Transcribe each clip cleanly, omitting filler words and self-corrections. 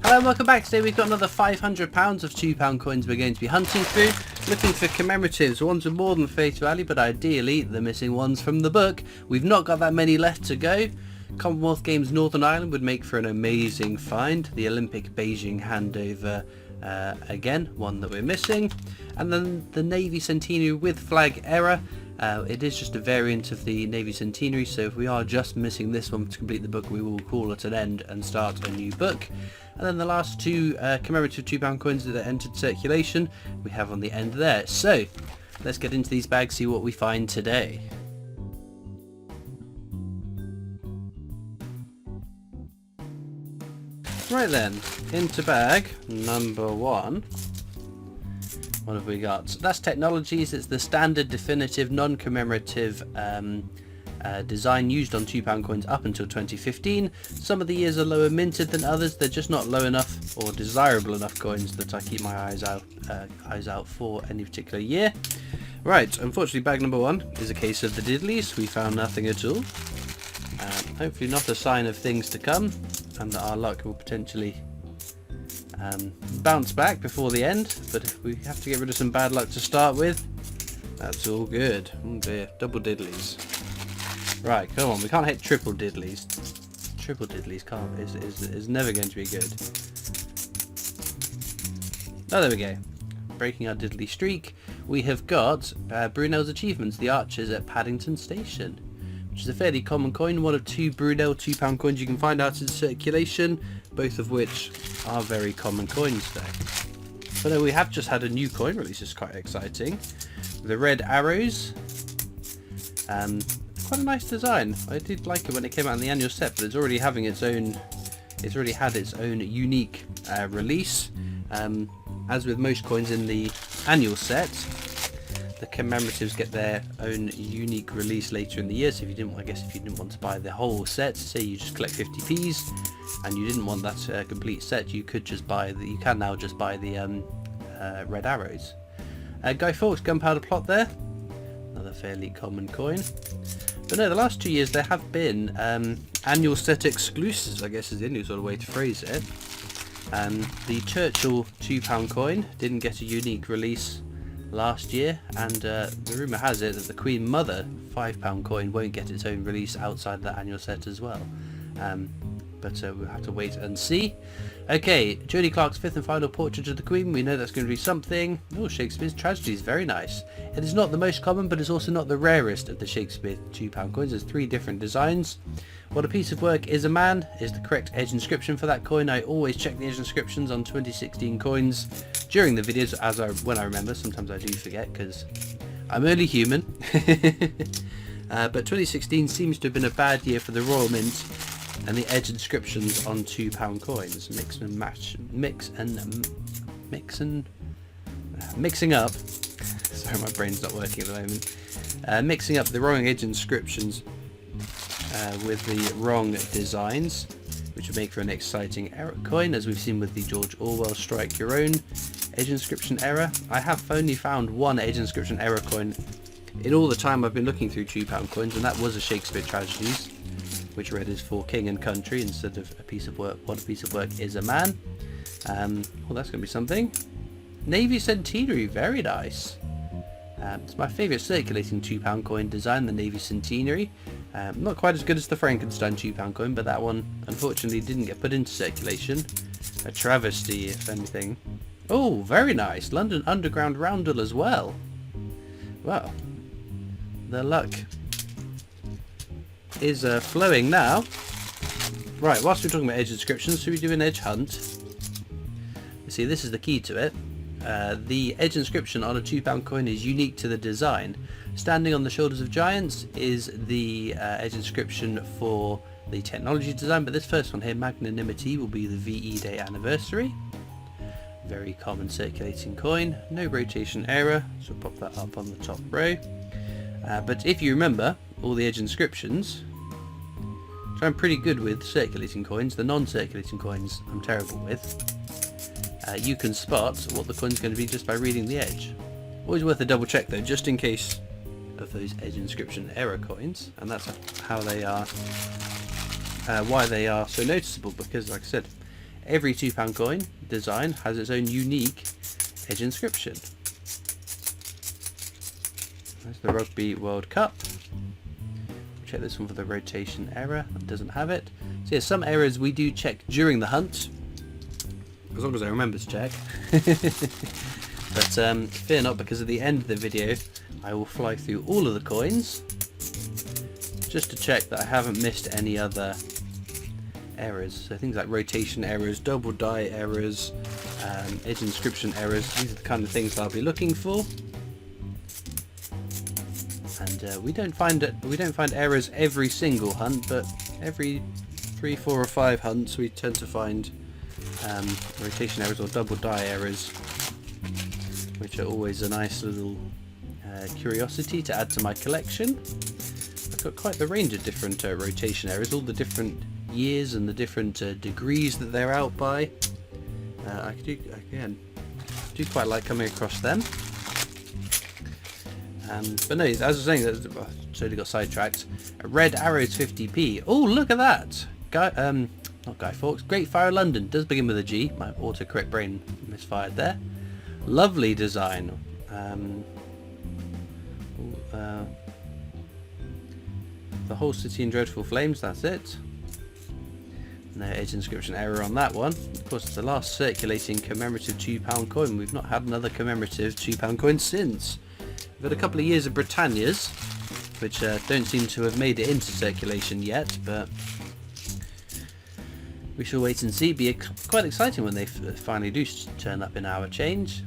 Hello and welcome back. Today we've got another £500 of £2 coins we're going to be hunting through, looking for commemoratives, ones with more than face value, but ideally the missing ones from the book. We've not got that many left to go. Commonwealth Games Northern Ireland would make for an amazing find. The Olympic Beijing handover, again, one that we're missing. And then the Navy Centenary with flag error. It is just a variant of the Navy Centenary, so if we are just missing this one to complete the book, we will call it an end and start a new book. And then the last two commemorative £2 coins that entered circulation we have on the end there. So let's get into these bags, see what we find today. Right then, into bag number one. What have we got? So that's Technologies. It's the standard definitive non-commemorative design used on £2 coins up until 2015. Some of the years are lower minted than others. They're just not low enough or desirable enough coins that I keep my eyes out for any particular year. Right, unfortunately bag number one is a case of the diddlies. We found nothing at all. Hopefully not a sign of things to come, and that our luck will potentially bounce back before the end, but if we have to get rid of some bad luck to start with, that's all good. Oh dear, double diddlies. Right, come on, we can't hit triple diddlies. Triple diddlies is never going to be good. Oh, there we go. Breaking our diddly streak. We have got Brunel's Achievements, the Archers at Paddington Station, which is a fairly common coin, one of two Brunel £2 coins you can find out in circulation, both of which are very common coins though. But we have just had a new coin release, it's quite exciting. The red arrows. Quite a nice design. I did like it when it came out in the annual set, but it's already having its own, it's already had its own unique release. As with most coins in the annual set, the commemoratives get their own unique release later in the year. So if you didn't, I guess if you didn't want to buy the whole set, say you just collect 50p's and you didn't want that complete set, you could just buy the, you can now just buy the red arrows. Guy Fawkes Gunpowder Plot there, another fairly common coin. But no, the last 2 years there have been annual set exclusives, I guess is the only sort of way to phrase it. The Churchill £2 coin didn't get a unique release last year, and the rumour has it that the Queen Mother £5 coin won't get its own release outside the annual set as well. But we'll have to wait and see. Okay, Jodie Clark's fifth and final Portrait of the Queen. We know that's going to be something. Oh, Shakespeare's Tragedies, very nice. It is not the most common, but it's also not the rarest of the Shakespeare £2 coins. There's three different designs. What a piece of work is a man is the correct edge inscription for that coin. I always check the edge inscriptions on 2016 coins during the videos when I remember. Sometimes I do forget because I'm only human. But 2016 seems to have been a bad year for the Royal Mint and the edge inscriptions on £2 coins. Mixing up. Sorry, my brain's not working at the moment. Mixing up the wrong edge inscriptions with the wrong designs, which would make for an exciting error coin, as we've seen with the George Orwell Strike Your Own edge inscription error. I have only found one edge inscription error coin in all the time I've been looking through £2 coins, and that was a Shakespeare Tragedies, which read as For King and Country instead of a piece of work. What a piece of work is a man. Well, that's going to be something. Navy Centenary, very nice. It's my favourite circulating £2 coin design, the Navy Centenary. Not quite as good as the Frankenstein £2 coin, but that one unfortunately didn't get put into circulation. A travesty, if anything. Oh, very nice. London Underground Roundel as well. Well, the luck is flowing now. Right, whilst we're talking about edge inscriptions, should we do an edge hunt? You see, this is the key to it. The edge inscription on a £2 coin is unique to the design. Standing on the Shoulders of Giants is the edge inscription for the technology design, but this first one here, Magnanimity, will be the VE Day anniversary. Very common circulating coin, no rotation error, so pop that up on the top row. But if you remember all the edge inscriptions, so I'm pretty good with circulating coins. The non-circulating coins I'm terrible with. You can spot what the coin's going to be just by reading the edge. Always worth a double check though, just in case of those edge inscription error coins, and that's how they are, why they are so noticeable, because like I said, every £2 coin design has its own unique edge inscription. There's the Rugby World Cup. Check this one for the rotation error. It doesn't have it. So yeah, some errors we do check during the hunt, as long as I remember to check. But fear not, because at the end of the video I will fly through all of the coins just to check that I haven't missed any other errors. So things like rotation errors, double die errors, edge inscription errors. These are the kind of things that I'll be looking for. And we don't find errors every single hunt, but every 3, 4 or 5 hunts we tend to find rotation errors or double die errors, which are always a nice little curiosity to add to my collection. I've got quite the range of different rotation errors, all the different years and the different degrees that they're out by. I do quite like coming across them. But no, as I was saying, I totally got sidetracked. Red arrows 50p. Oh, look at that! Not Guy Fawkes. Great Fire London. Does begin with a G. My autocorrect brain misfired there. Lovely design. The whole city in dreadful flames. That's it. No edge inscription error on that one. Of course, it's the last circulating commemorative £2 coin. We've not had another commemorative £2 coin since. We've had a couple of years of Britannias, which don't seem to have made it into circulation yet, but we shall wait and see. Be quite exciting when they finally do turn up in our change.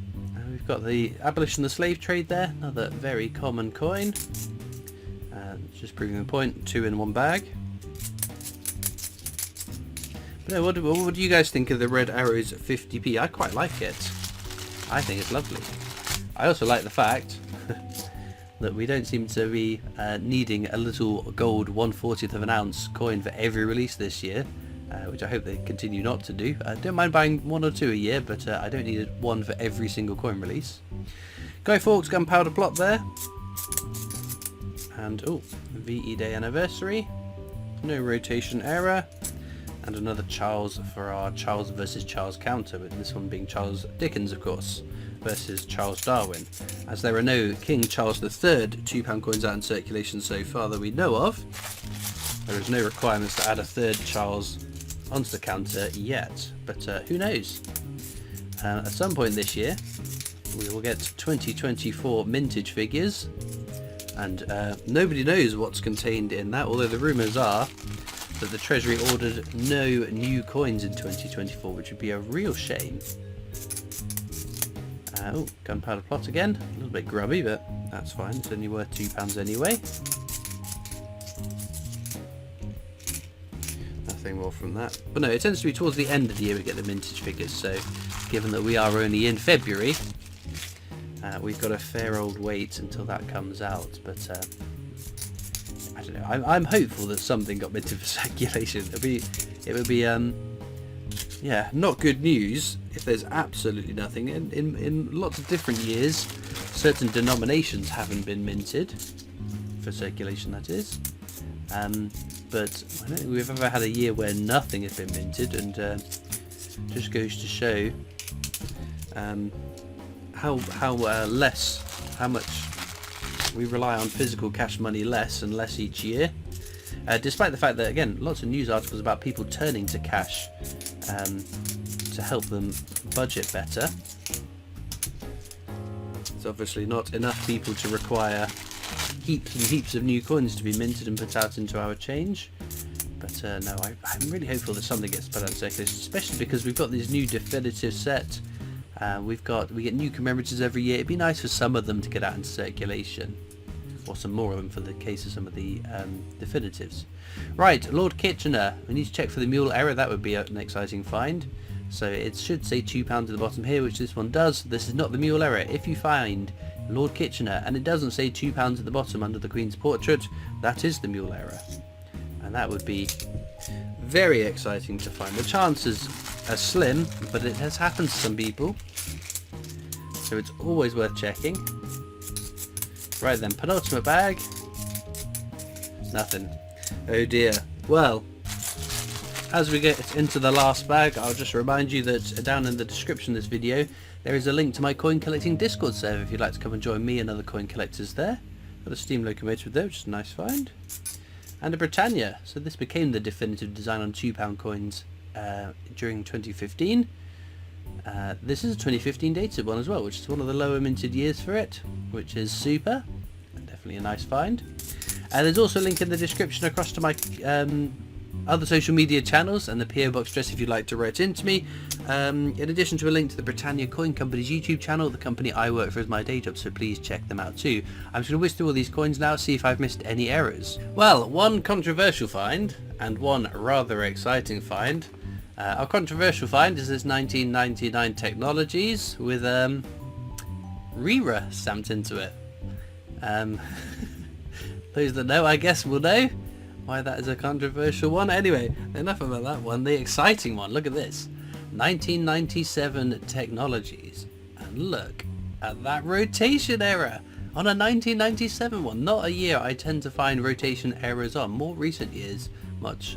We've got the abolition of the slave trade there, another very common coin. Just proving the point, 2 in 1 bag. But no, what do you guys think of the red arrows 50p? I quite like it. I think it's lovely. I also like the fact that we don't seem to be needing a little gold 1/40th of an ounce coin for every release this year, which I hope they continue not to do. I don't mind buying 1 or 2 a year, but I don't need one for every single coin release. Guy Fawkes Gunpowder Plot there. And oh, VE Day anniversary. No rotation error. And another Charles for our Charles versus Charles counter, but this one being Charles Dickens, of course, versus Charles Darwin, as there are no King Charles III £2 coins out in circulation so far that we know of. There is no requirements to add a third Charles onto the counter yet, but who knows? At some point this year we will get 2024 mintage figures, and nobody knows what's contained in that, although the rumours are that the Treasury ordered no new coins in 2024, which would be a real shame. Oh, Gunpowder Plot again. A little bit grubby, but that's fine. It's only worth £2 anyway. Nothing more from that. But no, it tends to be towards the end of the year we get the mintage figures, so given that we are only in February, we've got a fair old wait until that comes out. But I don't know. I'm hopeful that something got minted for circulation. It would be yeah, not good news if there's absolutely nothing. In lots of different years, certain denominations haven't been minted for circulation, that is. But I don't think we've ever had a year where nothing has been minted, and just goes to show how much we rely on physical cash money less and less each year. Despite the fact that, again, lots of news articles about people turning to cash to help them budget better. It's obviously not enough people to require heaps and heaps of new coins to be minted and put out into our change. But no, I'm really hopeful that something gets put out in circulation, especially because we've got this new definitive set. We get new commemoratives every year. It'd be nice for some of them to get out into circulation, or some more of them for the case of some of the definitives. Right, Lord Kitchener. We need to check for the mule error. That would be an exciting find. So it should say £2 at the bottom here, which this one does. This is not the mule error. If you find Lord Kitchener and it doesn't say £2 at the bottom under the Queen's portrait, that is the mule error. And that would be very exciting to find. The chances are slim, but it has happened to some people, so it's always worth checking. Right then, penultimate bag. Nothing. Oh dear. Well, as we get into the last bag, I'll just remind you that down in the description of this video there is a link to my coin collecting Discord server if you'd like to come and join me and other coin collectors there. Got a steam locomotive there, which is a nice find. And a Britannia. So this became the definitive design on £2 coins during 2015. This is a 2015 dated one as well, which is one of the lower minted years for it, which is super. Definitely a nice find. There's also a link in the description across to my other social media channels and the PO box address if you'd like to write into me. In addition to a link to the Britannia Coin Company's YouTube channel, the company I work for as my day job, so please check them out too. I'm just going to whiz through all these coins now, see if I've missed any errors. Well, one controversial find and one rather exciting find. Our controversial find is this 1999 Technologies with RERA stamped into it. Those that know, I guess, will know why that is a controversial one. Anyway, enough about that one. The exciting one, look at this. 1997 Technologies. And look at that rotation error on a 1997 one. Not a year I tend to find rotation errors on. More recent years, it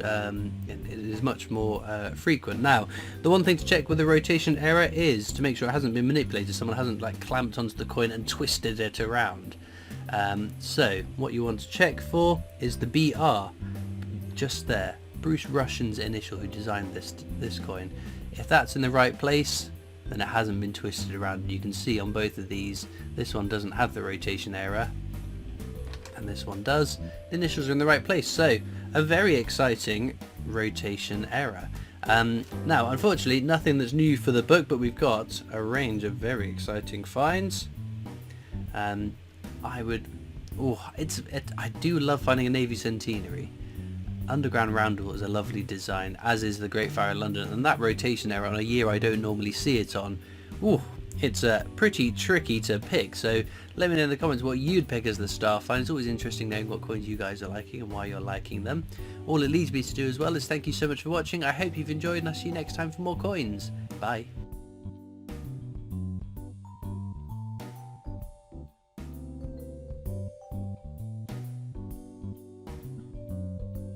is much more frequent. Now, the one thing to check with the rotation error is to make sure it hasn't been manipulated. Someone hasn't like clamped onto the coin and twisted it around. So what you want to check for is the BR just there, Bruce Russian's initial, who designed this coin. If that's in the right place, then it hasn't been twisted around. And you can see on both of these, this one doesn't have the rotation error and this one does. The initials are in the right place, so a very exciting rotation error. Now unfortunately nothing that's new for the book, but we've got a range of very exciting finds. I do love finding a Navy Centenary. Underground Roundel is a lovely design, as is the Great Fire of London, and that rotation error on a year I don't normally see it on, it's pretty tricky to pick. So let me know in the comments what you'd pick as the star find. It's always interesting knowing what coins you guys are liking and why you're liking them. All it leads me to do as well is thank you so much for watching. I hope you've enjoyed, and I'll see you next time for more coins. Bye.